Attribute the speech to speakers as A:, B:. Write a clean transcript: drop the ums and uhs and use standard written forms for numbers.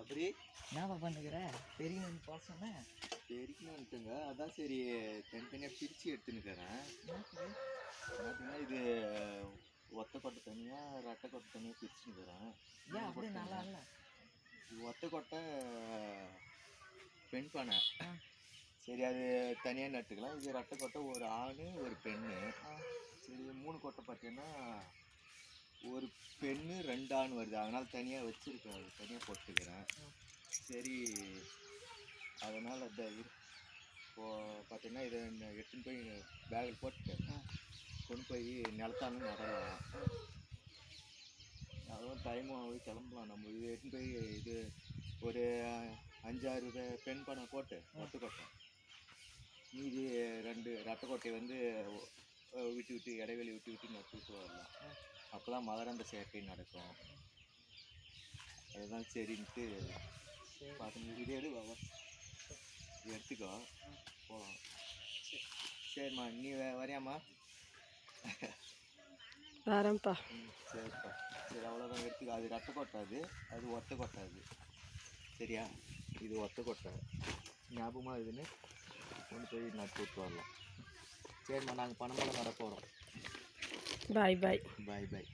A: சபரி
B: என்னப்பா பண்ணுகிற பெரியவன் போக சொன்னேன்.
A: பெருக்கணுன்ட்டுங்க, அதான் சரி தனித்தனியாக பிரித்து எடுத்துன்னுக்கிறேன். பார்த்தீங்கன்னா இது ஒத்த கொட்டை தனியாக ரெட்டை கொட்டை தனியாக பிரிச்சுன்னுக்கிறேன்.
B: ஏன் அப்படியே நல்லா இல்லை?
A: இது ஒத்த கொட்டை பெண் பானை, சரி அது தனியாக நட்டுக்கலாம். இது ரெட்டை கொட்டை ஒரு ஆண் ஒரு பெண்ணு. சரி 3 கொட்டை பார்த்தீங்கன்னா ஒரு பெண்ணு 2 ஆண் வருது, அதனால் தனியாக வச்சுருக்கேன், அது தனியாக போட்டுக்கிறேன். சரி அதனால் இப்போது பார்த்தீங்கன்னா இதை எடுத்துன்னு போய் பேக்கில் போட்டு கொண்டு போய் நிலத்தாலும் நடலாம். அதுவும் டைமும் ஆகுது, கிளம்பலாம். நம்ம இது எடுத்துன்னு போய் இது ஒரு 5-6 பெண் பானை போட்டு ஒட்டு கொட்டை, மீதி 2 ரெட்டை கொட்டையை வந்து விட்டு விட்டு இடைவெளி விட்டு விட்டு நட்டு விட்டு வரலாம். அப்போ தான் மகரந்த சேர்க்கை நடக்கும். அதுதான் சரின்ட்டு பார்த்து இது எடுத்துக்கோ போகலாம். சரிம்மா, நீ வரியாம்மா?
C: வரேன்ப்பா.
A: சரிப்பா, சரி அவ்வளோதான் எடுத்துக்கோ. அது ரெட்டை கொட்டாது, அது ஒத்த கொட்டாது. சரியா? இது ஒத்த கொட்டை, ஞாபகமாக இதுன்னு கொண்டு போய் நட்டு விட்டு வரலாம். சரிம்மா, நாங்கள் பணமெல்லாம் நட போகிறோம்.
C: பாய் பாய்.
A: பாய் பாய்.